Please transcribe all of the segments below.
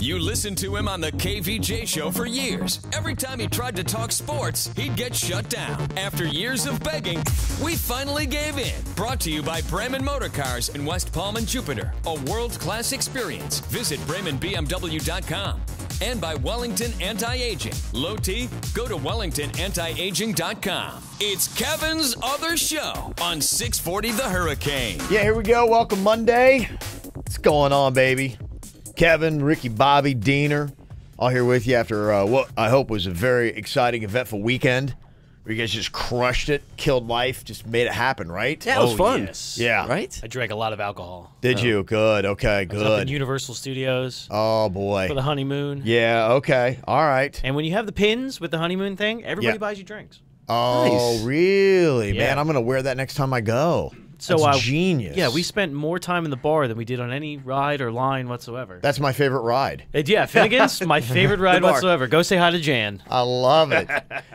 You listened to him on the KVJ show for years. Every time he tried to talk sports, he'd get shut down. After years of begging, we finally gave in. Brought to you by Bremen Motor Cars in West Palm and Jupiter. A world-class experience. Visit BremenBMW.com. And by Wellington Anti-Aging. Low T? Go to WellingtonAntiAging.com. It's Kevin's Other Show on 640 The Hurricane. Yeah, here we go. Welcome Monday. What's going on, baby? Kevin, Ricky, Bobby, Diener, all here with you after what I hope was a very exciting, eventful weekend where you guys just crushed it, killed life, just made it happen, right? Yeah, it was fun. Yes. Yeah. Right? I drank a lot of alcohol. Did you? Good. Okay, I was up in good. Universal Studios Oh, boy. for the honeymoon. Yeah, okay. All right. And when you have the pins with the honeymoon thing, everybody Yeah. buys you drinks. Oh, really? Yeah. Man, I'm going to wear that next time I go. So That's genius. Yeah, we spent more time in the bar than we did on any ride or line whatsoever. That's my favorite ride. Yeah, Finnegan's, my favorite ride bar. whatsoever. Go say hi to Jan. I love it.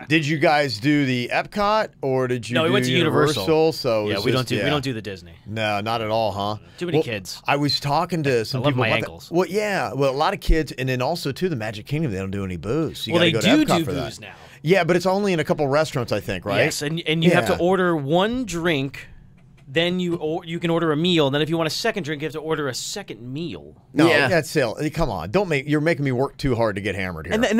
Did you guys do the Epcot or did you No, do we went to Universal. So Yeah, is we this- don't do the Disney. No, not at all, huh? Too many kids. I was talking to some I love people my about ankles. that. Well, yeah, well, a lot of kids, and then also too, the Magic Kingdom, they don't do any booze. So you Well, they gotta go to do Epcot do for that. booze now. Yeah, but it's only in a couple restaurants, I think, right? Yes, and you have to Yeah. order one drink. Then you can order a meal. And then if you want a second drink, you have to order a second meal. No, Yeah. that's silly. Come on, you're making me work too hard to get hammered here. And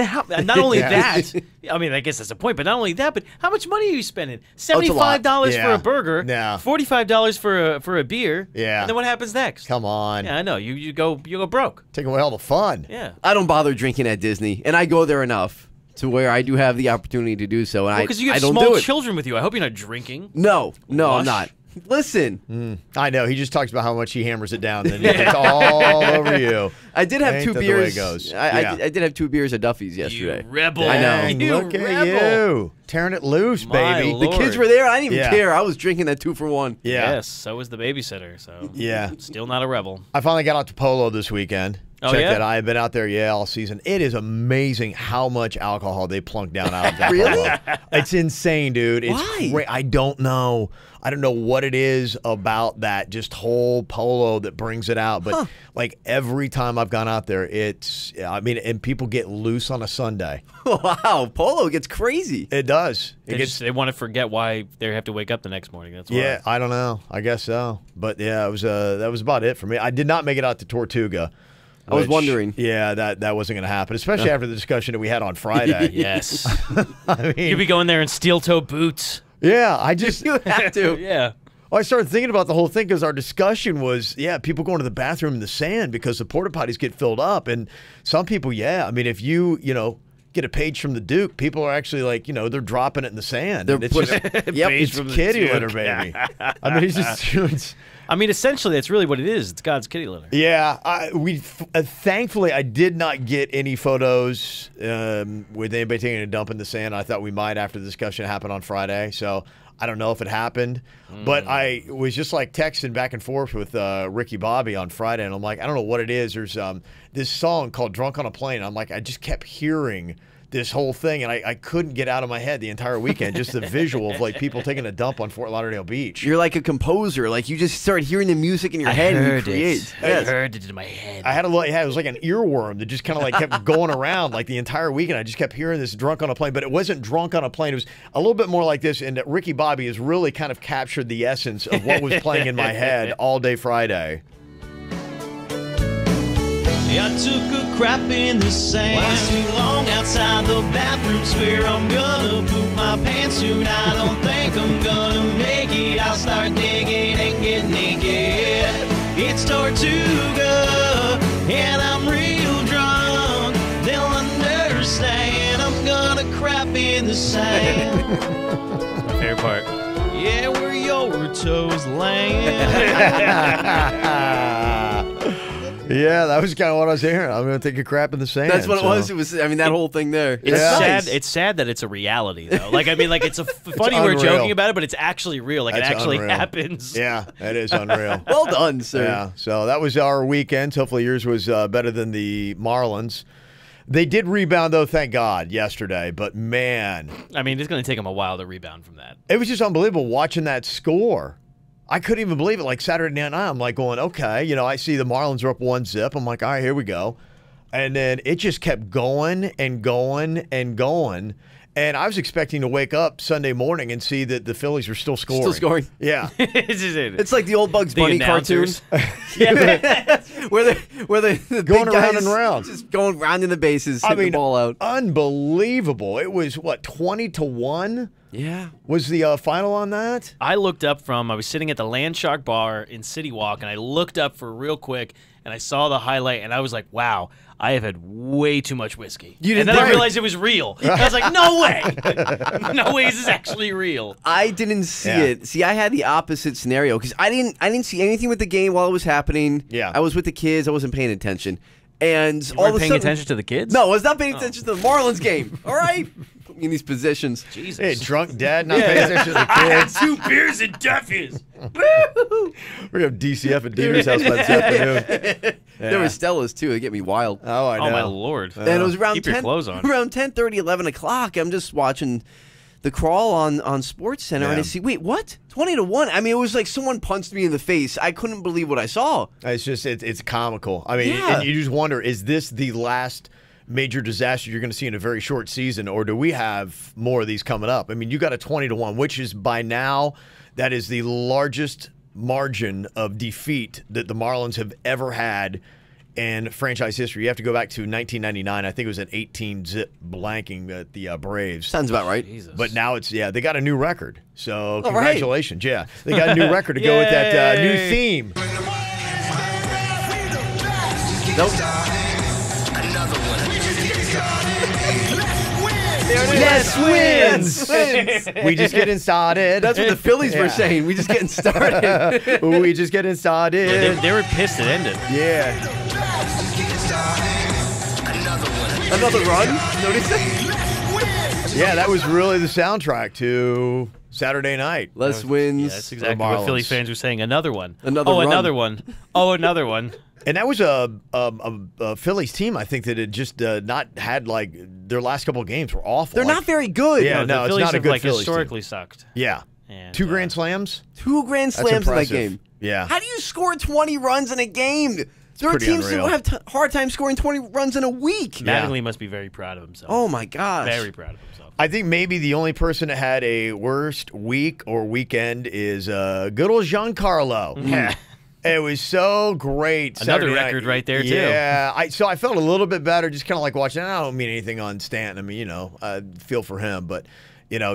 not only Yeah. that, I mean, I guess that's the point. But not only that, but how much money are you spending? $75 for Yeah. a burger. Yeah. $45 for a beer. Yeah. And then what happens next? Come on, Yeah, I know. You go broke. take away all the fun. Yeah. I don't bother drinking at Disney, and I go there enough to where I do have the opportunity to do so, and Because you I have don't small do it. children with you. I hope you're not drinking. No, I'm Lush. not. Listen, I know. He just talks about how much he hammers it down, and then it's all over you. I did have Ain't two that the way beers. it goes? I Yeah. did have 2 beers at Duffy's yesterday. You rebel. I know. Dang, You look at rebel. you tearing it loose, My baby. Lord. The kids were there. I didn't even Yeah. care. I was drinking that 2-for-1. Yeah. Yes. So was the babysitter. So Yeah. still not a rebel. I finally got out to Polo this weekend. Oh, Check yeah? that. I have been out there, all season. It is amazing how much alcohol they plunk down out of that Really? Polo. It's insane, dude. It's Why? great. I don't know. I don't know what it is about that just whole Polo that brings it out. But like every time I've gone out there, and people get loose on a Sunday. Wow, Polo gets crazy. It does. It They want to forget why they have to wake up the next morning. That's why. Yeah, I don't know. I guess so. But yeah, it was that was about it for me. I did not make it out to Tortuga. I was which, wondering. Yeah, that wasn't going to happen, especially after the discussion that we had on Friday. Yes. I mean, You'd be going there in steel-toe boots. yeah, I just You have to. Yeah. I started thinking about the whole thing because our discussion was, people going to the bathroom in the sand because the porta potties get filled up, and some people, I mean, if you get a page from the Duke, people are actually like, they're dropping it in the sand. They're And it's putting- just Yep. Page it's from the kitty Duke. litter, baby. I mean, it's just. I mean, essentially, that's really what it is. It's God's kitty litter. Yeah, thankfully I did not get any photos with anybody taking a dump in the sand. I thought we might after the discussion happened on Friday, so I don't know if it happened. But I was just like texting back and forth with Ricky Bobby on Friday, and I'm like, I don't know what it is. There's this song called "Drunk on a Plane." I'm like, I just kept hearing this whole thing, and I couldn't get out of my head the entire weekend. Just the visual of like people taking a dump on Fort Lauderdale Beach. You're like a composer. Like you just start hearing the music in your head and you create. I Yes. heard it in my head. I had it was like an earworm that just kind of like kept going around like the entire weekend. I just kept hearing this "Drunk on a Plane," but it wasn't "Drunk on a Plane." It was a little bit more like this, and that Ricky Bobby has really kind of captured the essence of what was playing in my head all day Friday. I took a crap in the sand. Last too long outside the bathroom. Swear I'm gonna poop my pants soon. I don't think I'm gonna make it. I'll start digging and get naked. It's Tortuga, and I'm real drunk. They'll understand. I'm gonna crap in the sand. Fair part. Yeah, where your toes land. Yeah, that was kind of what I was hearing. I'm going to take a crap in the sand. That's what it so. was. It was. I mean, that whole thing there. It's Yeah. sad. Nice. It's sad that it's a reality, though. Like, I mean, like it's funny we're unreal. joking about it, but it's actually real. Like, That's it actually unreal. happens. Yeah, that is unreal. Well done, sir. Yeah, so that was our weekend. Hopefully yours was better than the Marlins. They did rebound, though, thank God, yesterday. But, man, I mean, it's going to take them a while to rebound from that. it was just unbelievable watching that score. I couldn't even believe it. Like Saturday night, I'm like going, okay, I see the Marlins are up 1-0. I'm like, all right, here we go. And then it just kept going and going and going. And I was expecting to wake up Sunday morning and see that the Phillies were still scoring. Still scoring. Yeah. It's like the old Bugs Bunny cartoon. announcers. where the Going big around guys in rounds. just going round in the bases, hitting the ball out. Unbelievable. It was, 20-1 Yeah. was the final on that? I looked up I was sitting at the Landshark Bar in City Walk, and I looked up for real quick, and I saw the highlight, and I was like, wow, I have had way too much whiskey. didn't and then I think- realized it was real. I was like, no way. No way is this actually real. I didn't see Yeah. it. See, I had the opposite scenario because I didn't see anything with the game while it was happening. Yeah. I was with the kids. I wasn't paying attention. And all Weren't of a paying sudden, attention to the kids? No, I was not paying attention to the Marlins game. All right, put me in these positions. Jesus. Hey, drunk dad, not paying attention to the kids. 2 beers and Duffy's. We're going to have DCF at Deaner's house by this afternoon. There were Stellas too. They get me wild. Oh, I know. Oh, my Lord. And it was around Keep 10, your clothes on. around 10:30, 11 o'clock. I'm just watching the crawl on Sports Center, and I Yeah. see, wait, what? 20-1. I mean, it was like someone punched me in the face. I couldn't believe what I saw. It's just, it's comical. I mean, Yeah. and you just wonder, is this the last major disaster you're going to see in a very short season, or do we have more of these coming up? I mean, you got a 20-1, which is by now, that is the largest margin of defeat that the Marlins have ever had in franchise history. You have to go back to 1999. I think it was an 18-zip blanking at the Braves. Sounds about right. Jesus. But now it's, they got a new record. So right. congratulations. Yeah, they got a new record to go with that new Yay. theme. Nope. Yes, wins. We just getting started. That's what the Phillies were Yeah. saying. We just getting started. We just getting started. They were pissed it ended. Yeah. Another run? Notice that? Yeah, that was really the soundtrack to Saturday night. Les wins. Yeah, that's exactly what Philly Marlins. fans were saying. Another one. Another Oh, run. another one. Oh, another one. And that was a Phillies team, I think, that had just not had, like, their last couple of games were awful. They're Like, not very good. Yeah, the no, it's Phillies not a have, good like, Phillies team. historically sucked. Yeah. And, 2 grand slams? 2 grand That's slams in that impressive. game. Yeah. How do you score 20 runs in a game? There are pretty teams that unreal. have hard time scoring 20 runs in a week. Yeah. Mattingly must be very proud of himself. Oh, my gosh. Very proud of himself. I think maybe the only person that had a worst week or weekend is good old Giancarlo. Mm. It was so great. Another Saturday record night. right there, too. Yeah, I felt a little bit better, just kind of like watching. I don't mean anything on Stanton. I mean, I feel for him, but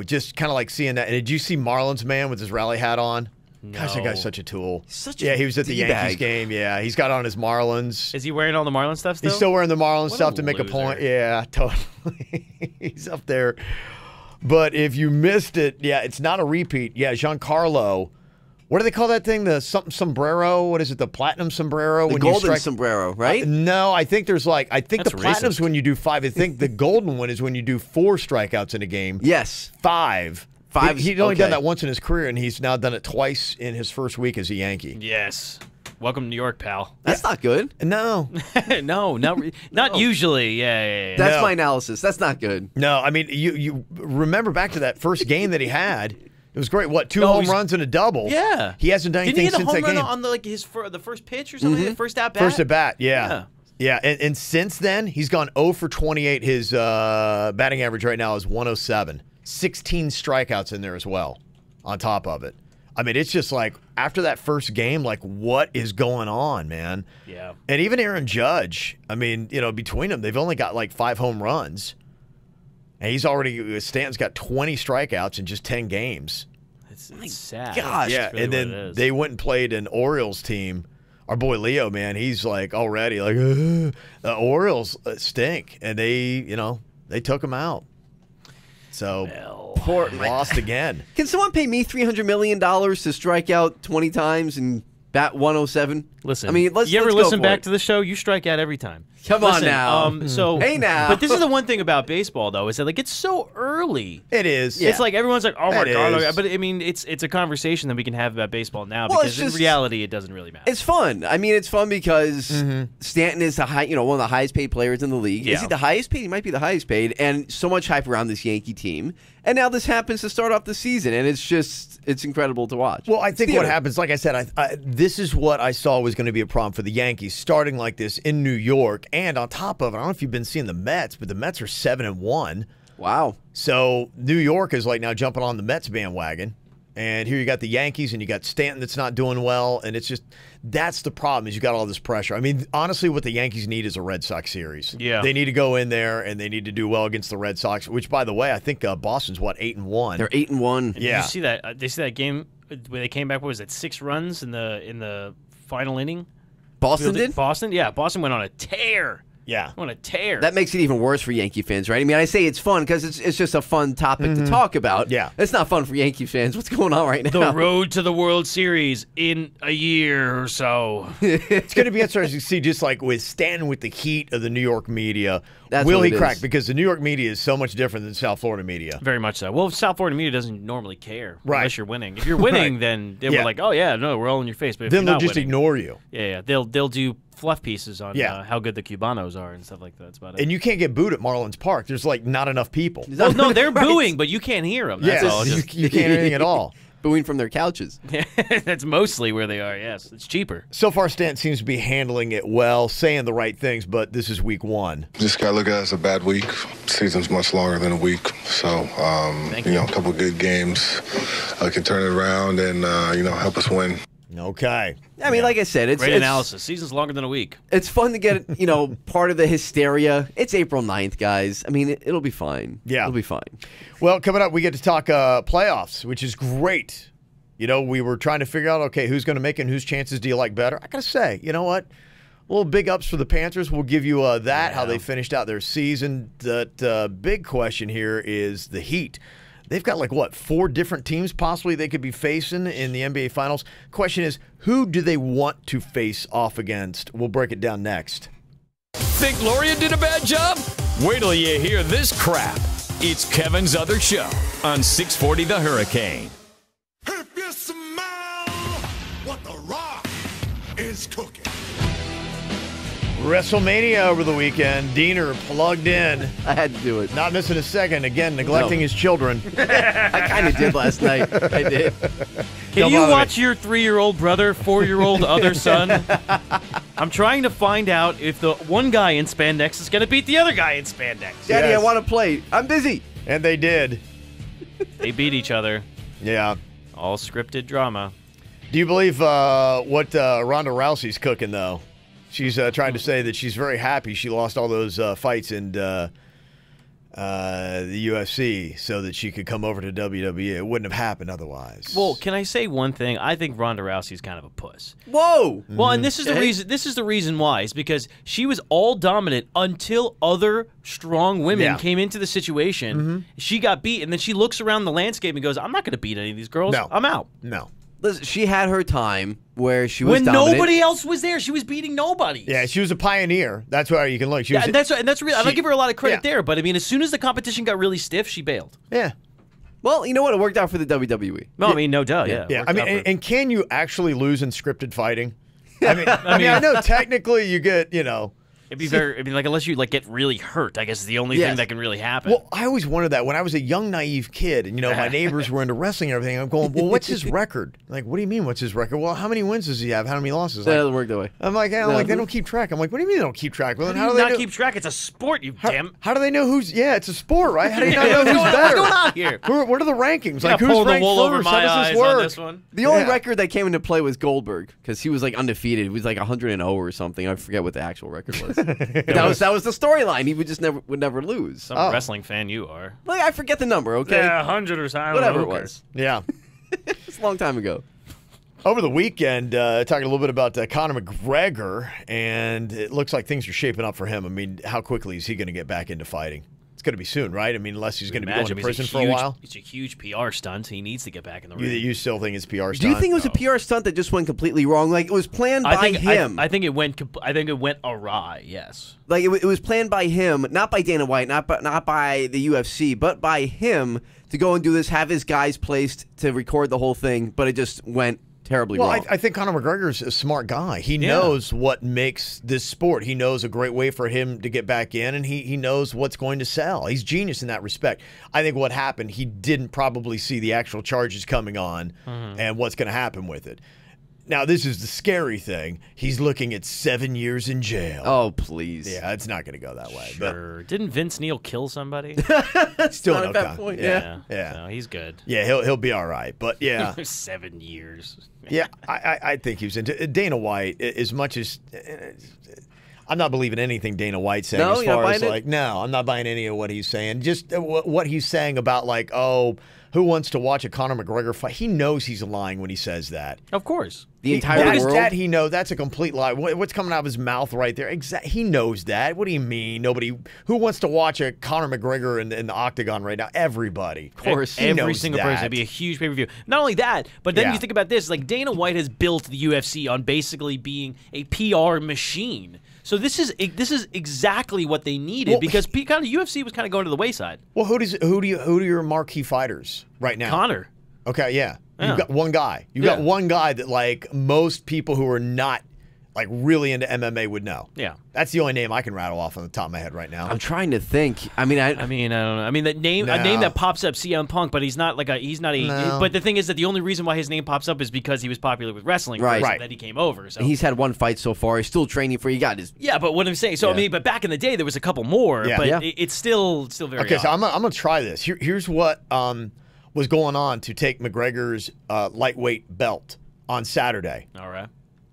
just kind of like seeing that. And did you see Marlins man with his rally hat on? Gosh, that No. guy's such a tool. Such a yeah, he was at the D-bag. Yankees game. Yeah, he's got on his Marlins. Is he wearing all the Marlin stuff still? He's still wearing the Marlins What stuff a to make a point. loser. Yeah, totally. He's up there. But if you missed it, yeah, it's not a repeat. Yeah, Giancarlo. What do they call that thing? The something sombrero? What is it? The platinum sombrero? The when you golden strike? sombrero, right? No, I think there's I think That's the platinum's racist. when you do 5. I think the golden one is when you do 4 strikeouts in a game. Yes. 5. Five's- He'd only done okay. that once in his career, and he's now done it twice in his first week as a Yankee. Yes. Welcome to New York, pal. That's not good. No. No, not usually. Yeah. That's No. my analysis. That's not good. No, I mean, you remember back to that first game that he had. It was great. What, 2 No, home he's- runs and a double? Yeah. He hasn't done Didn't anything he get a since home that run game. on the first pitch or something? The first at bat? First at bat, yeah. Yeah, and since then, he's gone 0 for 28. His batting average right now is 107. 16 strikeouts in there as well, on top of it. I mean, it's just like, after that first game, like, what is going on, man? Yeah. And even Aaron Judge, I mean, between them, they've only got like 5 home runs. And Stanton's got 20 strikeouts in just 10 games. It's sad. gosh. Yeah, That's really and what it then is. they went and played an Orioles team. Our boy Leo, man, he's like already like, the Orioles stink, and they took him out. So Port lost again. Can someone pay me $300 million to strike out 20 times and bat 107? Listen, I mean, let's you ever let's go listen for back it. to the show? You strike out every time. Come on Listen, now. So Hey now. But this is the one thing about baseball, though, is that like it's so early. It is. It's like everyone's like, oh my It god, is. but I mean, it's a conversation that we can have about baseball now Well, because it's just- in reality, it doesn't really matter. It's fun. I mean, it's fun because Stanton is one of the highest paid players in the league. Yeah. Is he the highest paid? He might be the highest paid, and so much hype around this Yankee team. And now this happens to start off the season, and it's incredible to watch. Well, I It's think what theater. happens, like I said, this is what I saw was going to be a problem for the Yankees, starting like this in New York And on top of it, I don't know if you've been seeing the Mets, but the Mets are 7-1. Wow. So New York is like now jumping on the Mets bandwagon. And here you got the Yankees and you got Stanton that's not doing well. And it's just, that's the problem is you got all this pressure. I mean, honestly, what the Yankees need is a Red Sox series. Yeah. They need to go in there and they need to do well against the Red Sox, which, by the way, I think Boston's, 8-1? They're 8-1. Yeah. Did you see that? Did you see that game where they came back? What was it? 6 runs in the final inning. Boston did? Boston, yeah. Boston went on a tear. Yeah. On a tear. That makes it even worse for Yankee fans, right? I mean, I say it's fun because it's just a fun topic to talk about. Yeah. It's not fun for Yankee fans. What's going on right now? the road to the World Series in a year or so. It's going to be interesting to see, just like with Stanton with the heat of the New York media, That's will what he it crack? is. Because the New York media is so much different than South Florida media. Very much so. Well, South Florida media doesn't normally care unless you're winning. If you're winning, Right. then they Yeah. were like, "Oh yeah, no, we're all in your face." But if Then you're they'll not just winning, ignore you. Yeah, they'll do fluff pieces on Yeah. how good the Cubanos are and stuff like that. That's about it. And you can't get booed at Marlins Park. There's like not enough people. Well, no, they're Right. booing, but you can't hear them. That's all. you, Just, you can't hear anything at all. Booing from their couches. that's mostly where they are. Yes, it's cheaper. So far, Stanton seems to be handling it well, saying the right things, but this is week 1. Just gotta look at it as a bad week. Season's much longer than a week, so a couple good games can turn it around and help us win. Okay. I mean, like I said, it's Great analysis. Season's longer than a week. It's fun to get, part of the hysteria. It's April 9th, guys. I mean, it'll be fine. Yeah. It'll be fine. Well, coming up, we get to talk playoffs, which is great. We were trying to figure out, okay, who's going to make it and whose chances do you like better? I got to say, you know what? A little big ups for the Panthers. We'll give you how they finished out their season. That big question here is the Heat. They've got 4 different teams possibly they could be facing in the NBA Finals. Question is, who do they want to face off against? We'll break it down next. Think Loria did a bad job? Wait till you hear this crap. It's Kevin's Other Show on 640 The Hurricane. If you smell what The Rock is cooking. WrestleMania over the weekend. Diener plugged in. I had to do it. Not missing a second. Again, neglecting his children. I kind of did last night. I did. Can you watch your 3-year-old brother, 4-year-old other son? I'm trying to find out if the one guy in spandex is going to beat the other guy in spandex. Daddy, Yes. I want to play. I'm busy. And they did. They beat each other. Yeah. All scripted drama. Do you believe what Ronda Rousey's cooking, though? She's trying to say that she's very happy she lost all those fights in the UFC so that she could come over to WWE. It wouldn't have happened otherwise. Well, can I say one thing? I think Ronda Rousey's kind of a puss. Whoa. Well, and this is the reason. This is the reason why. Is because she was all dominant until other strong women Yeah. came into the situation. She got beat, and then she looks around the landscape and goes, "I'm not going to beat any of these girls. No. I'm out." No. Listen, she had her time where she was When dominant. nobody else was there, she was beating nobody. Yeah, she was a pioneer. That's where you can look. She Yeah, was, and that's real. I don't give her a lot of credit yeah. there, but I mean, as soon as the competition got really stiff, she bailed. yeah. Well, you know what? It worked out for the WWE. No, I mean, no duh. Yeah, Yeah. worked I mean, out for- and can you actually lose in scripted fighting? I know technically you get, it'd be very. I mean, like unless you get really hurt, I guess is the only Yes. thing that can really happen. Well, I always wondered that when I was a young, naive kid, and my neighbors were into wrestling and everything. I'm going, well, what's his record? Like, what do you mean, what's his record? Well, how many wins does he have? How many losses? That Like, doesn't work that way. I'm like, they don't keep track. I'm like, what do you mean they don't keep track? Well, then How how do do you they not know? keep track? It's a sport, you damn. How do they know who's? Yeah, it's a sport, right? How do you not know What's who's going on- better? what's going on here? What are the rankings? Yeah, Like, who's pull the ranked wool first? over How my does eyes this work? on this one. The only Yeah. record that came into play was Goldberg because he was undefeated. He was 100-0 or something. I forget what the actual record was. But that was the storyline. He would just never lose. Some wrestling fan you are. I forget the number. Okay, 100 or something. whatever it was. Yeah. It's a long time ago. Over the weekend, talking a little bit about Conor McGregor, and it looks like things are shaping up for him. I mean, how quickly is he going to get back into fighting? It's going to be soon, right? I mean, unless he's going to be going to prison for a while. It's a huge PR stunt. He needs to get back in the You, ring. you still think it's PR stunt? Do you think it was a PR stunt that just went completely wrong? Like it was planned by him. I think it went. I think it went awry. Yes. Like it was planned by him, not by Dana White, not by the UFC, but by him to go and do this, have his guys placed to record the whole thing, but it just went terribly Well, wrong. I think Conor McGregor's a smart guy. He knows what makes this sport. He knows a great way for him to get back in, and he knows what's going to sell. He's genius in that respect. I think what happened, he didn't probably see the actual charges coming on and what's going to happen with it. Now, this is the scary thing. He's looking at 7 years in jail. Oh, please. Yeah, it's not going to go that way. Sure. Didn't Vince Neil kill somebody? But still Not no at that con- point, Yeah. No, he's good. Yeah, he'll be all right. But yeah. 7 years. Yeah, I think he was into Dana White as much as I'm not believing anything Dana White's saying No, as you're not far as buying it? like no, I'm not buying any of what he's saying. Just what he's saying about like who wants to watch a Conor McGregor fight? He knows he's lying when he says that. Of course. The entire world. That he knows that's a complete lie. What's coming out of his mouth right there? He knows that. What do you mean? Nobody who wants to watch a Conor McGregor in the octagon right now? Everybody, Of course. He Every knows single that. person. It'd be a huge pay-per-view. Not only that, but then Yeah. you think about this, like Dana White has built the UFC on basically being a PR machine. So this is exactly what they needed Well, because kind of UFC was kind of going to the wayside. Well, who are your marquee fighters right now? Connor. Okay, yeah. Yeah. You've got one guy. You've got one guy that like most people who are not like really into MMA would know. Yeah. That's the only name I can rattle off on the top of my head right now. I'm trying to think. I mean, I don't know. I mean, a name that pops up, CM Punk, but he's not a. No. But the thing is that the only reason why his name pops up is because he was popular with wrestling, Right. first, Right. and then he came over. So he's had one fight so far. He's still training for. You got his. yeah, but what I'm saying, so I Yeah. mean, but back in the day there was a couple more, Yeah. but Yeah. it's still very. Okay, so odd. I'm gonna try this. Here's what was going on to take McGregor's lightweight belt on Saturday. All right.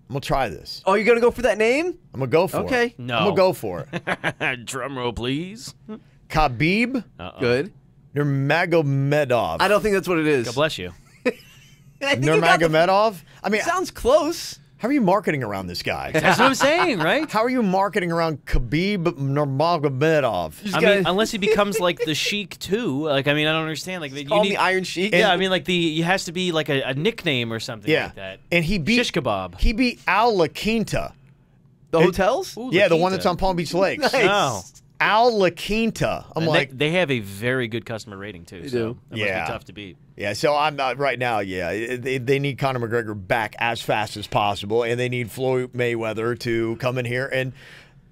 I'm gonna try this. Oh, you're gonna go for that name? I'm gonna go for it. Okay. No. I'm gonna go for it. Drum roll, please. Khabib Good. Nurmagomedov. I don't think that's what it is. God bless you. I think you got the- Nurmagomedov. I mean, Sounds close. how are you marketing around this guy? That's what I'm saying, right? How are you marketing around Khabib Nurmagomedov? I mean, unless he becomes like the Sheik too. Like, I mean, I don't understand. Like, you Call need, me Iron Sheik. yeah, I mean, like it has to be like a nickname or something Yeah, like that. and he beat Shish kebab. He beat Al La Quinta. The hotels? Ooh, Yeah, the La one Quinta. that's on Palm Beach Lakes. Nice. Oh. Al La Quinta. I'm And like, they have a very good customer rating too. So do. that Yeah. must be tough to beat. yeah. So I'm not right now. Yeah, they need Conor McGregor back as fast as possible, and they need Floyd Mayweather to come in here, and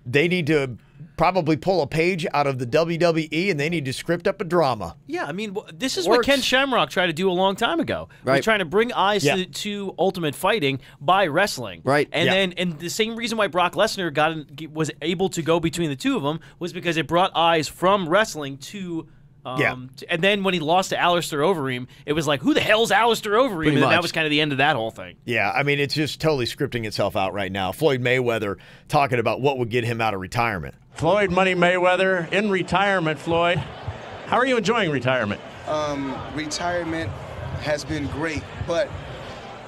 they need to probably pull a page out of the WWE, and they need to script up a drama. Yeah, I mean, this is what Works. Ken Shamrock tried to do a long time ago. He was Right. trying to bring eyes Yeah. to Ultimate Fighting by wrestling. Right. And Yeah. then, and the same reason why Brock Lesnar was able to go between the two of them was because it brought eyes from wrestling to. Yeah. And then when he lost to Alistair Overeem, it was like, who the hell's Alistair Overeem? Pretty And then that much. was kind of the end of that whole thing. Yeah, I mean, it's just totally scripting itself out right now. Floyd Mayweather talking about what would get him out of retirement. Floyd Money Mayweather in retirement, Floyd. How are you enjoying retirement? Retirement has been great, but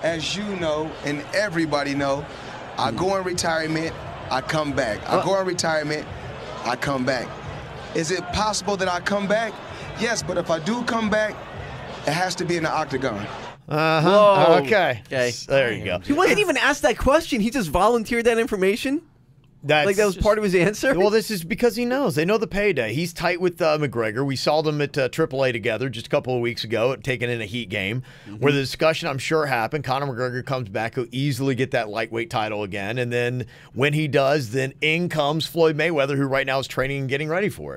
as you know and everybody know, I go in retirement, I come back. I go in retirement, I come back. Is it possible that I come back? Yes, but if I do come back, it has to be in the octagon. Whoa. Okay. Okay. There you go. He wasn't even asked that question. He just volunteered that information. That's Like that was part of his answer. Well, this is because he knows. They know the payday. He's tight with McGregor. We saw them at AAA together just a couple of weeks ago, taking in a Heat game, where the discussion, I'm sure, happened. Conor McGregor comes back. He'll easily get that lightweight title again. And then when he does, then in comes Floyd Mayweather, who right now is training and getting ready for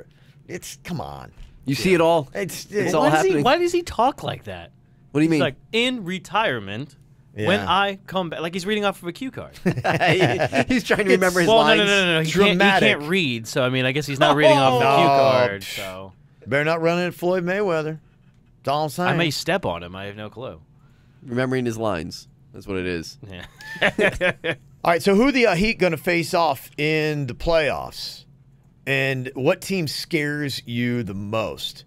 it. Come on. You see it all. It's all happening. Why does he talk like that? What do you He's mean? like, in retirement, when Yeah. I come back. Like he's reading off of a cue card. He's trying to remember his Well, lines. no. He Dramatic. can't read, so I mean, I guess he's not reading off the cue No. card. So Better not run into Floyd Mayweather. That's all I'm saying. I may step on him. I have no clue. Remembering his lines. That's what it is. Yeah. All right, so who are the Heat going to face off in the playoffs? And what team scares you the most?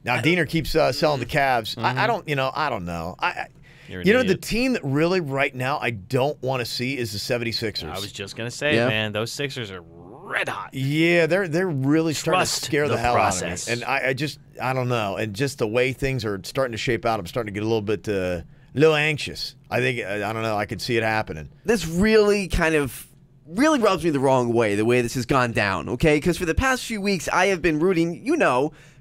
Now, Diener keeps selling the Cavs. I don't know. You're an the idiot. team that really right now I don't want to see is the 76ers. I was just gonna say, Yeah. man, those Sixers are red hot. Yeah, they're really starting to Trust scare the the hell process. out of me. And I don't know. And just the way things are starting to shape out, I'm starting to get a little anxious. I think, I don't know, I could see it happening. This really rubs me the wrong way, the way this has gone down, okay? Because for the past few weeks, I have been rooting,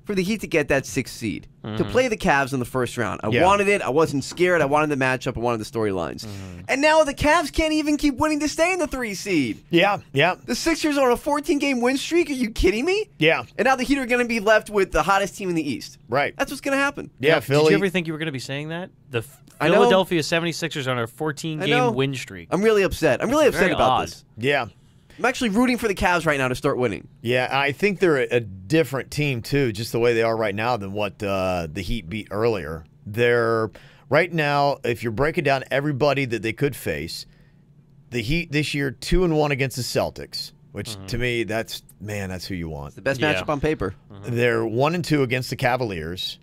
for the Heat to get that 6th seed, to play the Cavs in the first round. I wanted it. I wasn't scared. I wanted the matchup. I wanted the storylines. And now the Cavs can't even keep winning to stay in the 3 seed. Yeah. The Sixers are on a 14-game win streak. Are you kidding me? Yeah. And now the Heat are going to be left with the hottest team in the East. Right. That's what's going to happen. Yeah, Philly. Did you ever think you were going to be saying that? The I know. Philadelphia 76ers are on a I know. 14-game win streak. I'm really upset. I'm really upset very about odd. this. Yeah. I'm actually rooting for the Cavs right now to start winning. Yeah, I think they're a different team, too, just the way they are right now than what the Heat beat earlier. They're, right now, if you're breaking down everybody that they could face, the Heat this year 2-1 against the Celtics, which to me, that's who you want. The best matchup on paper. They're 1-2 against the Cavaliers,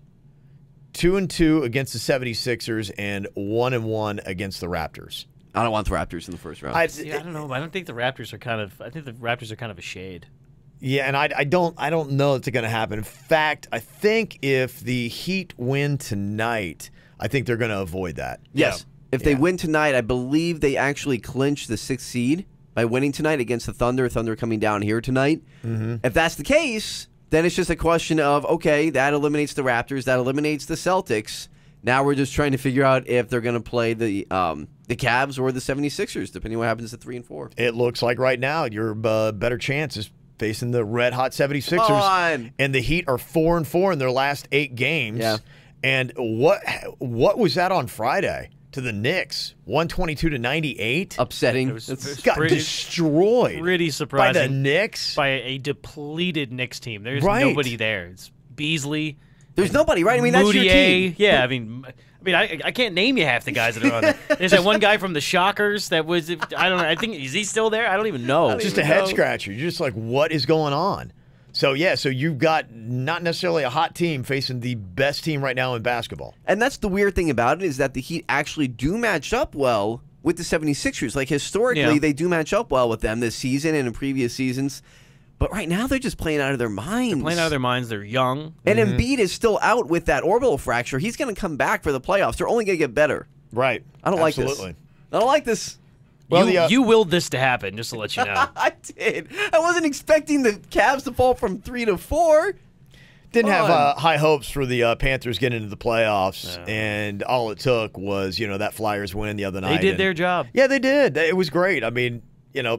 2-2 against the 76ers, and 1-1 against the Raptors. I don't want the Raptors in the first round. I don't know. I don't think the Raptors are kind of. I think the Raptors are kind of a shade. Yeah, and I don't know it's going to happen. In fact, I think if the Heat win tonight, I think they're going to avoid that. Yes. If they win tonight, I believe they actually clinch the 6th seed by winning tonight against the Thunder. Thunder coming down here tonight. If that's the case, then it's just a question of, okay, that eliminates the Raptors, that eliminates the Celtics. Now we're just trying to figure out if they're going to play the Cavs or the 76ers, depending on what happens at 3 and 4. It looks like right now your better chance is facing the red-hot 76ers. Come on. And the Heat are 4-4 in their last 8 games. Yeah. And what was that on Friday to the Knicks? 122-98? Upsetting. It was Got pretty, destroyed. pretty surprising. By the Knicks? By a depleted Knicks team. There's Right. nobody there. It's Beasley. There's nobody, right? I mean, that's your Moutier. team. Yeah, I can't name you half the guys that are on there. There's that one guy from the Shockers that was, I don't know, I think, is he still there? I don't even know. Just a head-scratcher. You're just like, what is going on? So you've got not necessarily a hot team facing the best team right now in basketball. And that's the weird thing about it is that the Heat actually do match up well with the 76ers. Like, historically, they do match up well with them this season and in previous seasons. But right now, they're just playing out of their minds. They're playing out of their minds. They're young. And Embiid is still out with that orbital fracture. He's going to come back for the playoffs. They're only going to get better. Right. I don't like this. Absolutely. I don't like this. Well, you willed this to happen, just to let you know. I did. I wasn't expecting the Cavs to fall from 3 to 4. Didn't have high hopes for the Panthers getting into the playoffs, and all it took was, that Flyers win the other night. They did their job. Yeah, they did. It was great. I mean,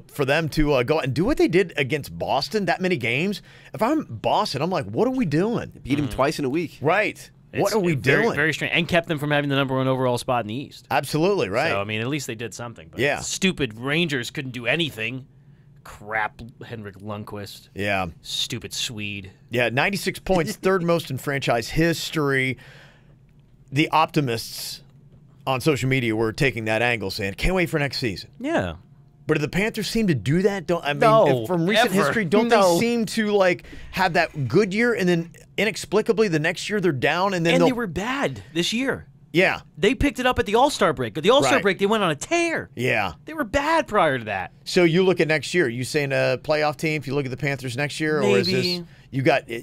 for them to go out and do what they did against Boston, that many games. If I'm Boston, I'm like, what are we doing? Beat him twice in a week. Right. What are we very, doing? Very strange. And kept them from having the #1 overall spot in the East. Absolutely, right. So, at least they did something. But Yeah. Stupid Rangers couldn't do anything. Crap, Henrik Lundqvist. Yeah. Stupid Swede. Yeah, 96 points, third most in franchise history. The optimists on social media were taking that angle, saying, can't wait for next season. Yeah. But do the Panthers seem to do that? No, from recent ever. history, don't No. they seem to have that good year and then inexplicably the next year they're down and then And they were bad this year. Yeah. They picked it up at the All-Star break. At the All-Star Right. break, they went on a tear. Yeah. They were bad prior to that. So you look at next year. You saying a playoff team if you look at the Panthers next year, or is Maybe. this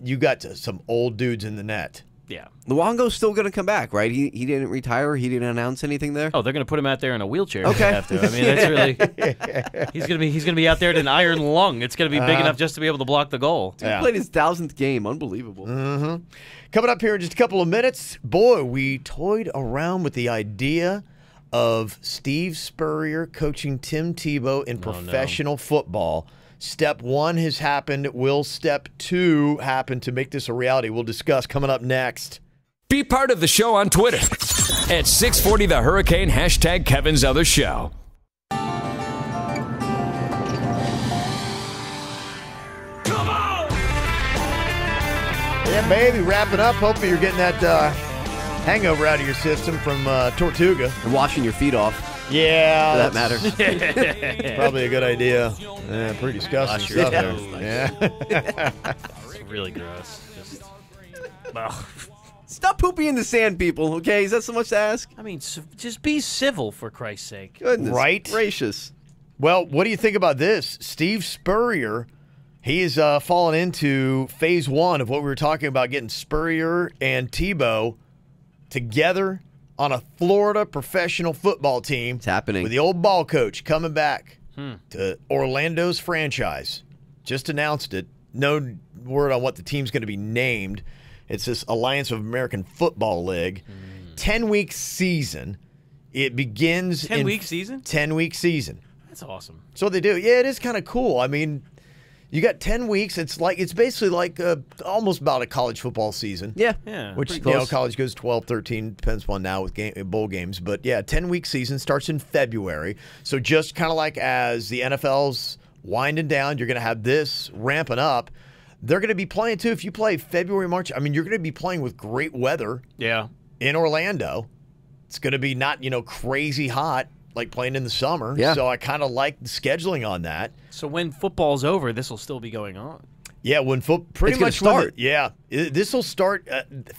you got some old dudes in the net? Yeah. Luongo's still going to come back, right? He didn't retire. He didn't announce anything there. Oh, they're going to put him out there in a wheelchair. If Okay. they have to. That's really. He's gonna be out there in an iron lung. It's going to be big enough just to be able to block the goal. He played his 1,000th game. Unbelievable. Coming up here in just a couple of minutes, boy, we toyed around with the idea of Steve Spurrier coaching Tim Tebow in professional football. Step 1 has happened. Will Step 2 happen to make this a reality? We'll discuss coming up next. Be part of the show on Twitter at 640 The Hurricane, hashtag Kevin's Other Show. Yeah, baby, wrapping up. Hopefully you're getting that hangover out of your system from Tortuga. And washing your feet off. Yeah. For that matter. Probably a good idea. Yeah, pretty disgusting Wash your stuff there. toes. Yeah. It's really gross. Ugh. Stop pooping in the sand, people, okay? Is that so much to ask? Just be civil, for Christ's sake. Goodness Right? gracious. Well, what do you think about this? Steve Spurrier, he is fallen into phase 1 of what we were talking about, getting Spurrier and Tebow together on a Florida professional football team. It's happening. With the old ball coach coming back to Orlando's franchise. Just announced it. No word on what the team's going to be named. It's this Alliance of American Football League. 10-week season. It begins 10-week season? 10-week season. That's awesome. So what they do. Yeah, it is kind of cool. I mean, you got 10 weeks. It's basically like almost about a college football season. Yeah. Which, pretty close. college goes 12, 13, depends upon now with bowl games. But yeah, 10-week season starts in February. So just kind of like as the NFL's winding down, you're going to have this ramping up. They're going to be playing too. If you play February, March, I mean, you're going to be playing with great weather. Yeah. In Orlando. It's going to be not, crazy hot like playing in the summer. Yeah. So I kind of like the scheduling on that. So when football's over, this will still be going on. Yeah, when pretty It's much gonna start. This will start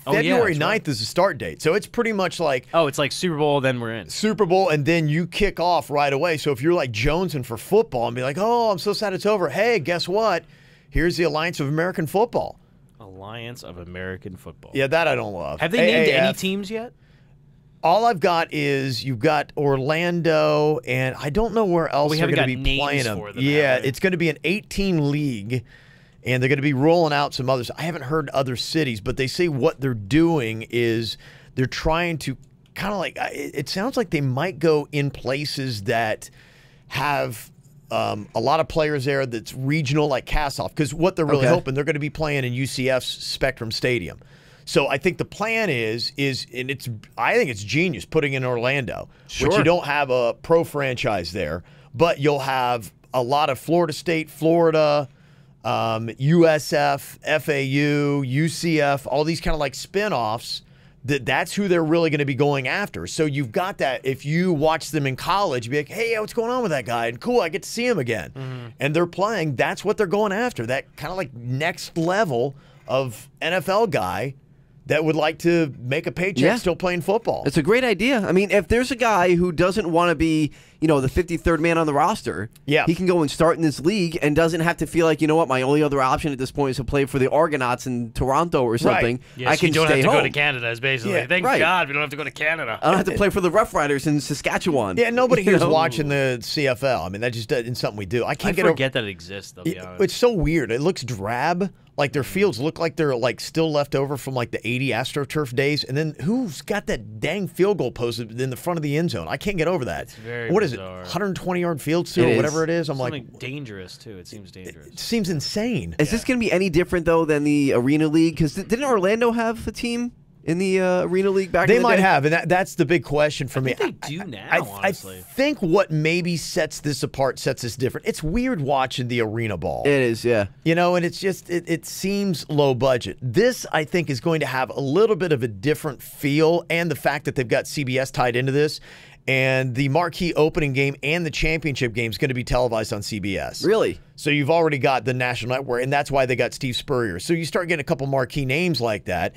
February 9th right. is the start date. So it's pretty much like Oh, it's like Super Bowl, then we're in. Super Bowl, and then you kick off right away. So if you're like jonesing for football and be like, oh, I'm so sad it's over. Hey, guess what? Here's the Alliance of American Football. Alliance of American Football. Yeah, that I don't love. Have they named any AAF. teams yet? All I've got is you've got Orlando, and I don't know where else we they're haven't going to got be names playing them. for them, Yeah, have we? it's going to be an 18 league, and they're going to be rolling out some others. I haven't heard other cities, but they say what they're doing is they're trying to kind of like it sounds like they might go in places that have a lot of players there that's regional, like Kassoff, because what they're really hoping, they're going to be playing in UCF's Spectrum Stadium. So I think the plan is and I think it's genius putting in Orlando, which you don't have a pro franchise there, but you'll have a lot of Florida State, Florida, USF, FAU, UCF, all these kind of like spinoffs. That's who they're really going to be going after. So you've got that. If you watch them in college, you'd be like, hey, what's going on with that guy? And cool, I get to see him again. And they're playing. That's what they're going after. That kind of like next level of NFL guy that would like to make a paycheck still playing football. It's a great idea. I mean, if there's a guy who doesn't want to be, the 53rd man on the roster, he can go and start in this league and doesn't have to feel like, my only other option at this point is to play for the Argonauts in Toronto or something. Yes, I can you don't stay have to home. go to Canada, is basically. Thank God we don't have to go to Canada. I don't have to play for the Rough Riders in Saskatchewan. Yeah, nobody here's watching the CFL. I mean, that just isn't something we do. I can't forget that it exists, though, to be honest. It's so weird. It looks drab. Like their fields look like they're like still left over from like the 80 AstroTurf days. And then who's got that dang field goal posted in the front of the end zone? I can't get over that. It's very What is it? bizarre. 120-yard field too, or whatever it is. I'm Something like, dangerous too. It seems dangerous. it seems insane. Is this going to be any different, though, than the Arena League? Because didn't Orlando have a team in the Arena League back in They the might day? have, and that's the big question for me. They do now, I honestly. think what maybe sets this apart, sets this different. It's weird watching the arena ball. It is, yeah. And it's just, it seems low budget. This, I think, is going to have a little bit of a different feel, and the fact that they've got CBS tied into this. And the marquee opening game and the championship game is going to be televised on CBS. Really? So you've already got the national network, and that's why they got Steve Spurrier. So you start getting a couple marquee names like that.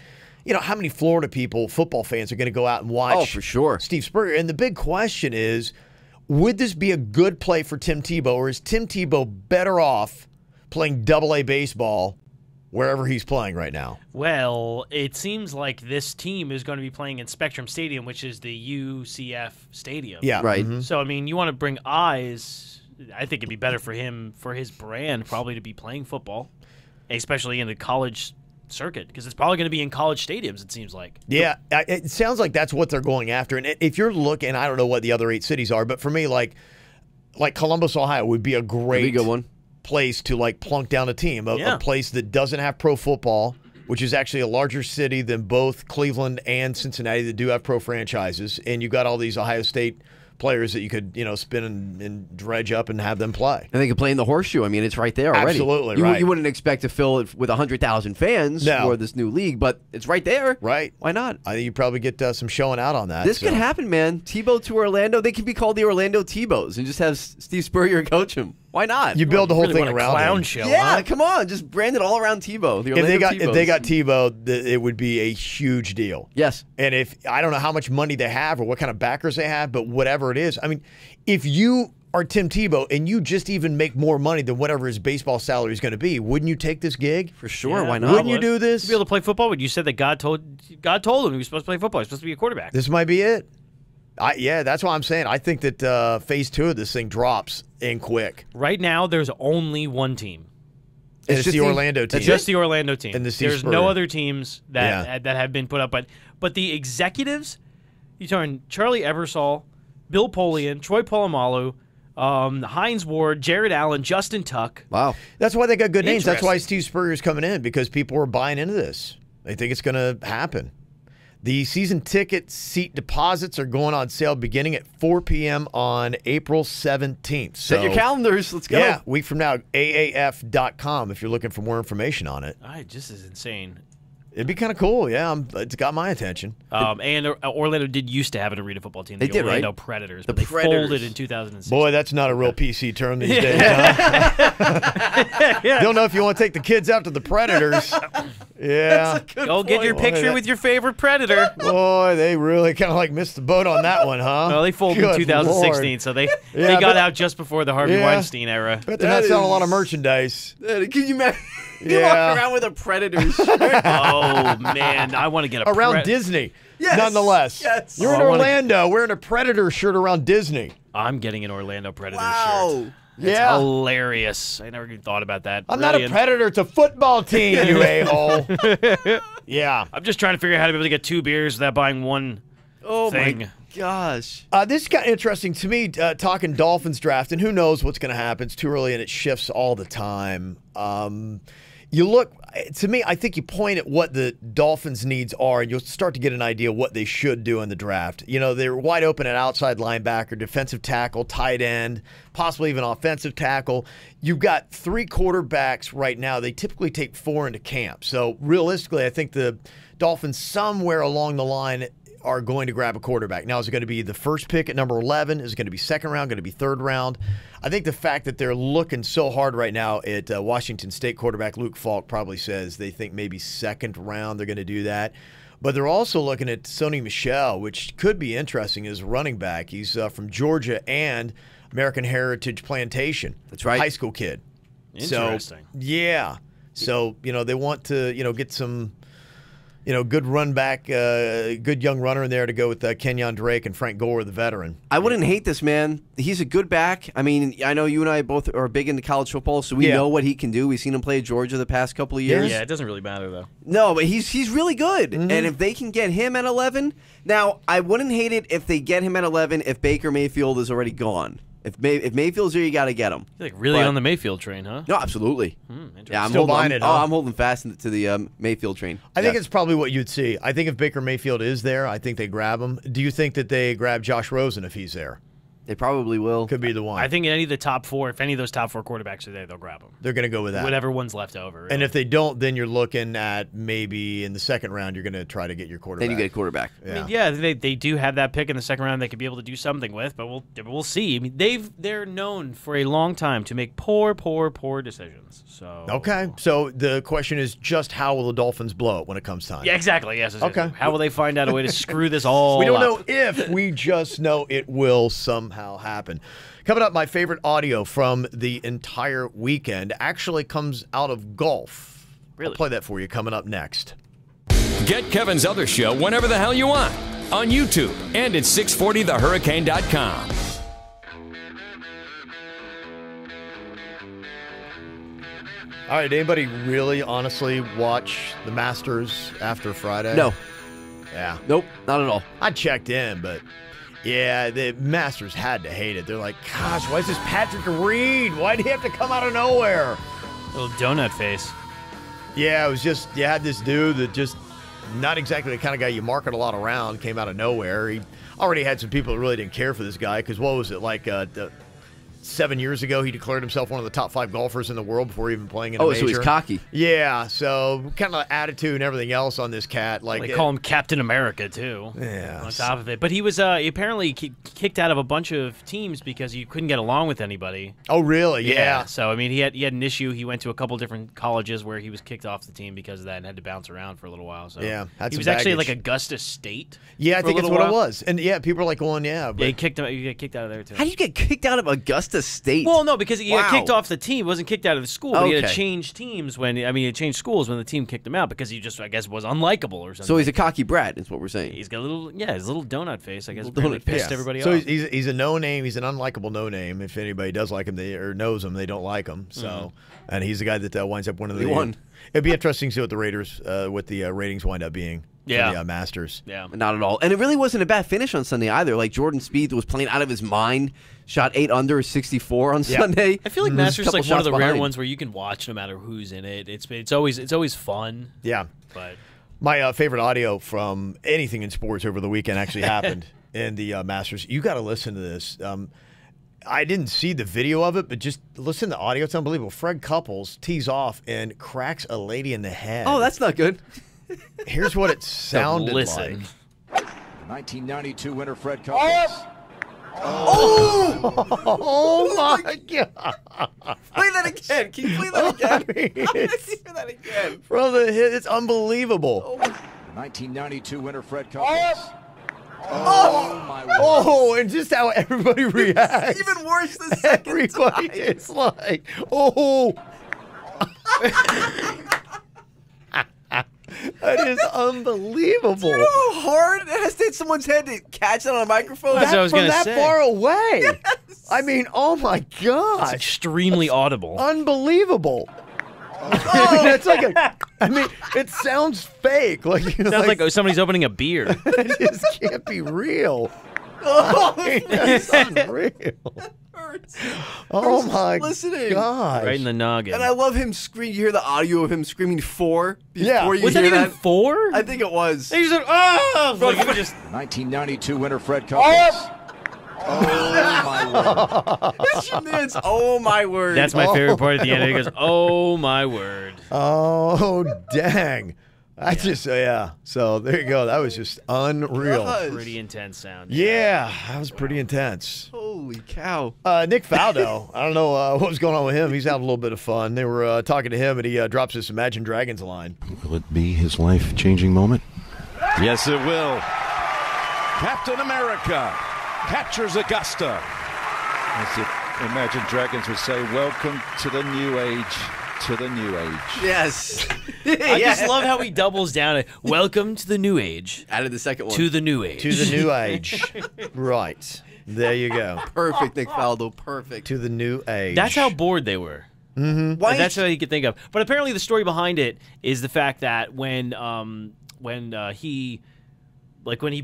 How many Florida people, football fans, are going to go out and watch Oh, for sure. Steve Spurrier? And the big question is, would this be a good play for Tim Tebow, or is Tim Tebow better off playing AA baseball wherever he's playing right now? Well, it seems like this team is going to be playing in Spectrum Stadium, which is the UCF stadium. Yeah. Right. So, I mean, you want to bring eyes. I think it'd be better for him, for his brand, probably to be playing football, especially in the college circuit, because it's probably going to be in college stadiums, it seems like. Yeah, it sounds like that's what they're going after. And if you're looking, I don't know what the other 8 cities are, but for me, like Columbus, Ohio would be a great good one. place to like plunk down a team, a place that doesn't have pro football, which is actually a larger city than both Cleveland and Cincinnati that do have pro franchises. And you've got all these Ohio State players that you could, spin and dredge up and have them play. And they could play in the Horseshoe. I mean, it's right there already. Absolutely, You wouldn't expect to fill it with 100,000 fans for this new league, but it's right there. Right. Why not? I think you probably get some showing out on that. This could happen, man. Tebow to Orlando. They could be called the Orlando Tebows and just have Steve Spurrier coach them. Why not? You build the whole thing want a around clown him. show. Yeah, huh? come on. Just brand it all around Tebow. The If Orlando they got Tebows. Tebow, it would be a huge deal. Yes. And if I don't know how much money they have or what kind of backers they have, but whatever it is, I mean, if you are Tim Tebow and you just even make more money than whatever his baseball salary is going to be, wouldn't you take this gig? For sure. Yeah, Why not? Wouldn't you do this? To be able to play football? You said that God told him he was supposed to play football. He was supposed to be a quarterback. This might be it. That's what I'm saying. I think that phase 2 of this thing drops in quick. Right now, there's only one team. And it's the Orlando team. Just the Orlando team. And the There's no other teams that have been put up. But the executives, you turn Charlie Ebersol, Bill Polian, Troy Polamalu, Hines Ward, Jared Allen, Justin Tuck. Wow. That's why they got good names. That's why Steve Spurrier's coming in, because people are buying into this. They think it's going to happen. The season ticket seat deposits are going on sale beginning at 4 p.m. on April 17th. So, set your calendars. Let's go. Yeah, week from now, AAF.com if you're looking for more information on it. This is insane. It'd be kind of cool. Yeah, it's got my attention. And Orlando did used to have an arena football team. They did, Orlando right? Predators, The but they Predators. folded in 2006. Boy, that's not a real PC term these days, huh? Don't know if you want to take the kids out to the Predators. Yeah. Go get your picture with your favorite Predator. Boy, they really kind of like missed the boat on that one, huh? Well, they folded in 2016, so they got out just before the Harvey Weinstein era. But they're not selling a lot of merchandise. Can you imagine? You Yeah. walk around with a Predators shirt. Oh, man. I want to get a Around Disney. Yes. Nonetheless. Yes. You're in Orlando wearing a Predator shirt around Disney. I'm getting an Orlando Predators Wow. shirt. It's hilarious. I never even thought about that. I'm not a Predator. It's a football team, you a-hole. Yeah. I'm just trying to figure out how to be able to get 2 beers without buying one thing. My gosh. This got interesting to me, talking Dolphins draft, and who knows what's going to happen. It's too early, and it shifts all the time. You look, to me, I think you point at what the Dolphins' needs are, and you'll start to get an idea of what they should do in the draft. You know, they're wide open at outside linebacker, defensive tackle, tight end, possibly even offensive tackle. You've got 3 quarterbacks right now. They typically take 4 into camp. So realistically, I think the Dolphins somewhere along the line are going to grab a quarterback. Now, is it going to be the first pick at number 11? Is it going to be second round? Going to be third round? I think the fact that they're looking so hard right now at Washington State quarterback Luke Falk probably says they think maybe second round they're going to do that. But they're also looking at Sony Michel, which could be interesting as a running back. He's from Georgia and American Heritage Plantation. That's right. High school kid. Interesting. So, yeah. So, they want to, get some good run back, good young runner in there to go with Kenyon Drake and Frank Gore, the veteran. I wouldn't hate this man. He's a good back. I mean, I know you and I both are big into college football, so we know what he can do. We've seen him play at Georgia the past couple of years. Yeah, it doesn't really matter, though. No, but he's really good. And if they can get him at 11, now, I wouldn't hate it if they get him at 11 if Baker Mayfield is already gone. If Mayfield's here, you got to get him. You're really on the Mayfield train, huh? No, absolutely. Yeah, I'm Still holding, buying it, huh? I'm holding fast to the Mayfield train. I think it's probably what you'd see. I think if Baker Mayfield is there, I think they grab him. Do you think that they grab Josh Rosen if he's there? They probably will. Could be the one. I think any of the top 4, if any of those top 4 quarterbacks are there, they'll grab them. They're going to go with that. Whatever one's left over. Really. And if they don't, then you're looking at maybe in the second round, you're going to try to get your quarterback. Then you get a quarterback. Yeah. I mean, they do have that pick in the second round they could be able to do something with, but we'll see. I mean, they're known for a long time to make poor decisions. So Okay. So the question is just how will the Dolphins blow it when it comes time? Yeah, exactly. Yes. Okay. How will they find out a way to screw this all We don't up? know if, we just know it will somehow happen. Coming up, my favorite audio from the entire weekend actually comes out of golf. Really? I'll play that for you coming up next. Get Kevin's other show whenever the hell you want on YouTube and at 640thehurricane.com. All right, anybody really honestly watch the Masters after Friday? No. Yeah. Nope, not at all. I checked in, but yeah, the Masters had to hate it. They're like, gosh, why is this Patrick Reed? Why did he have to come out of nowhere? Little donut face. Yeah, it was just, you had this dude that just not exactly the kind of guy you market a lot around, came out of nowhere. He already had some people that really didn't care for this guy because what was it, like 7 years ago, he declared himself one of the top 5 golfers in the world before even playing in a major. So he's cocky. Yeah, so kind of attitude and everything else on this cat. Like They call him Captain America, too. Yeah. On top of it. But he was apparently kicked out of a bunch of teams because he couldn't get along with anybody. Oh, really? Yeah. So, I mean, he had an issue. He went to a couple different colleges where he was kicked off the team because of that and had to bounce around for a little while. So Yeah, had he some was actually baggage. like Augusta State. Yeah, I for a think it's little what it while. was. And yeah, people are like going, yeah. But Yeah, he got kicked out of there, too. How do you get kicked out of Augusta Augusta State. Well, no, because he got Wow. kicked off the team. He wasn't kicked out of the school. But he had to Okay. change teams he changed schools when the team kicked him out because he just, I guess, was unlikable or something. So he's a cocky brat, is what we're saying. He's got a little, his little donut face. I guess Little apparently donut pissed face. everybody So off. he's a no name. He's an unlikable no name. If anybody does like him, or knows him, they don't like him. So, and he's the guy that winds up winning the. He won. It'd be interesting to see what the Raiders, what the ratings wind up being. For the Masters. Yeah. Not at all. And it really wasn't a bad finish on Sunday either. Like Jordan Spieth was playing out of his mind, shot 8 under 64 on Sunday. I feel like He was a Masters is couple like one of the shots rare behind. ones where you can watch no matter who's in it. It's always fun. Yeah. But My favorite audio from anything in sports over the weekend actually happened in the Masters. You got to listen to this. I didn't see the video of it, but just listen to the audio. It's unbelievable. Fred Couples tees off and cracks a lady in the head. Oh, that's not good. Here's what it sounded like. 1992 winner Fred Couples. Oh my God. Play that again. Can you play that again? I mean, Let's hear that again. from the hit, it's unbelievable. 1992 winner Fred Couples. Oh my word. Oh, and just how everybody reacts. Even worse the second Everybody, time. it's like, oh. That is unbelievable. You know how hard it has to hit someone's head to catch it on a microphone? That's what I was From gonna that say. far away. Yes. I mean, oh my It's gosh. extremely audible. Unbelievable. It's like I mean, it sounds fake. Sounds like somebody's opening a beer. it just can't be real. That's unreal. Oh my listening. gosh. Right in the noggin. And I love him scream. You hear the audio of him screaming 4 before Yeah. you Was hear that even that. 4? I think it was. They just said, oh! Like, it just, 1992 winner Fred Couples. Oh my word. It's, oh my word. that's my favorite part at the end. He goes, oh my word. Oh dang. I just yeah. So there you go. That was just unreal. Gosh. Pretty intense sound. Yeah, that was pretty intense. Holy cow. Nick Faldo, I don't know what was going on with him. He's having a little bit of fun. They were talking to him, and he drops this Imagine Dragons line. Will it be his life-changing moment? Yes, it will. Captain America captures Augusta. As the Imagine Dragons would say, welcome to the new age. To the new age. Yes. I just love how he doubles down it. Welcome to the new age. Added the second one. To the new age. To the new age. Right. There you go. Perfect, Nick Faldo. Perfect. To the new age. That's how bored they were. Mm-hmm. Why That's what you could think of. But apparently, the story behind it is the fact that when he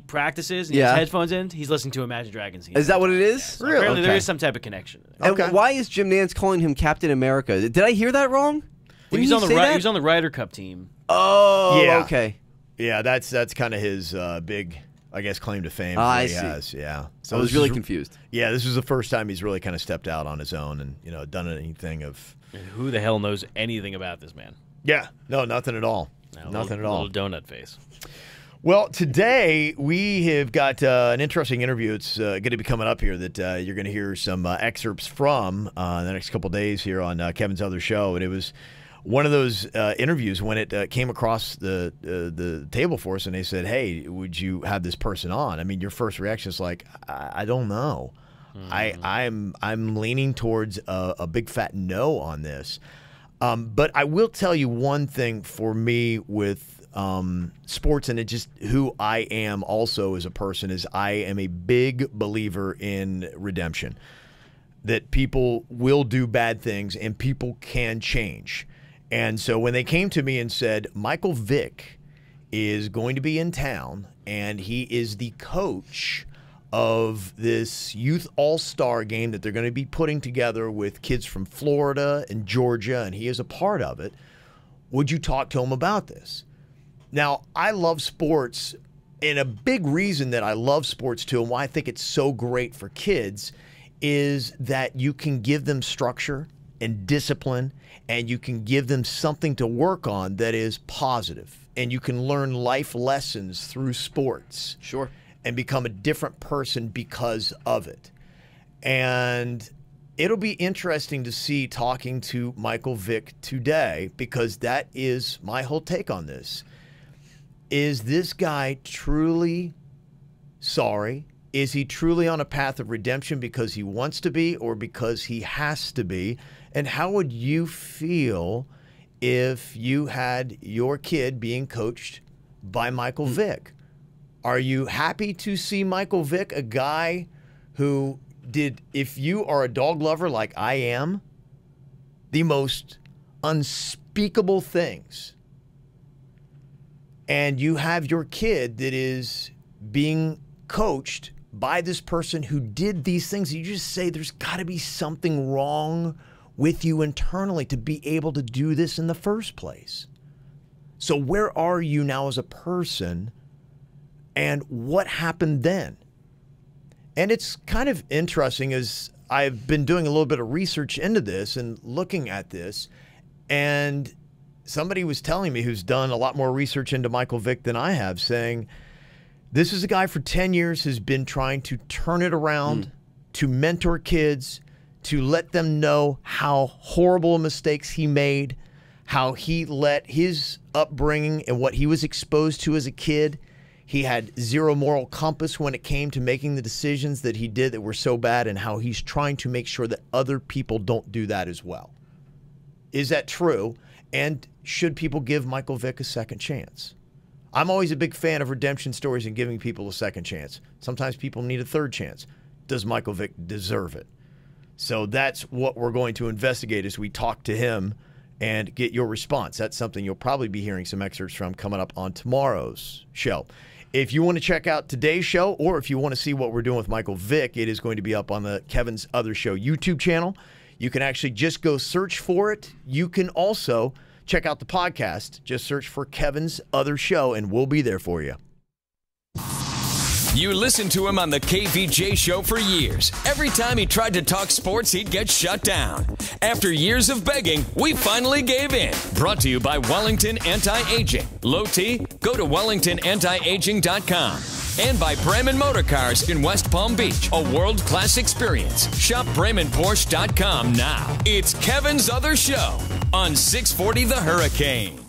practices and he Yeah. has headphones in, he's listening to Imagine Dragons. Is that what it is? So apparently, there is some type of connection. And why is Jim Nantz calling him Captain America? Did I hear that wrong? Well, Didn't he say was on the Ryder Cup team. Oh, Yeah. okay. Yeah, that's kind of his big, I guess, claim to fame. I he see. has. Yeah. I was this really is- confused. Yeah, this is the first time he's really kind of stepped out on his own and done anything of. And who the hell knows anything about this man? Yeah. No, nothing at all. No, Nothing at all. Little donut face. Well, today we have got an interesting interview. It's going to be coming up here that you're going to hear some excerpts from the next couple days here on Kevin's other show. And it was one of those interviews when it came across the table for us, and they said, "Hey, would you have this person on?" I mean, your first reaction is like, "I don't know." I'm leaning towards a big fat no on this. But I will tell you one thing for me with sports, and it just who I am also as a person, is I am a big believer in redemption. That people will do bad things and people can change. And so when they came to me and said, Michael Vick is going to be in town and he is the coach of this youth all-star game that they're going to be putting together with kids from Florida and Georgia, and he is a part of it, would you talk to him about this? Now, I love sports, and a big reason that I love sports too, and why I think it's so great for kids, is that you can give them structure and discipline, and you can give them something to work on that is positive, and you can learn life lessons through sports. Sure. And become a different person because of it. And it'll be interesting to see talking to Michael Vick today, because that is my whole take on this. Is this guy truly sorry Is he truly on a path of redemption because he wants to be or because he has to be? And how would you feel if you had your kid being coached by Michael Vick? Are you happy to see Michael Vick, a guy who did, if you are a dog lover like I am, the most unspeakable things, and you have your kid that is being coached by this person who did these things, you just say there's got to be something wrong with you internally to be able to do this in the first place. So where are you now as a person, and what happened then? And it's kind of interesting, as I've been doing a little bit of research into this and looking at this, and somebody was telling me, who's done a lot more research into Michael Vick than I have, saying this is a guy for 10 years has been trying to turn it around, to mentor kids, to let them know how horrible mistakes he made, how he let his upbringing and what he was exposed to as a kid, he had zero moral compass when it came to making the decisions that he did that were so bad, and how he's trying to make sure that other people don't do that as well. Is that true? And should people give Michael Vick a second chance? I'm always a big fan of redemption stories and giving people a second chance. Sometimes people need a third chance. Does Michael Vick deserve it? So that's what we're going to investigate as we talk to him and get your response. That's something you'll probably be hearing some excerpts from coming up on tomorrow's show. If you want to check out today's show, or if you want to see what we're doing with Michael Vick, it is going to be up on the Kevin's Other Show YouTube channel. You can actually just go search for it. You can also check out the podcast. Just search for Kevin's Other Show, and we'll be there for you. You listened to him on the KVJ show for years. Every time he tried to talk sports, he'd get shut down. After years of begging, we finally gave in. Brought to you by Wellington Anti-Aging. Low T? Go to WellingtonAntiAging.com. And by Bremen Motor Cars in West Palm Beach. A world-class experience. Shop BremenPorsche.com now. It's Kevin's Other Show on 640 The Hurricane.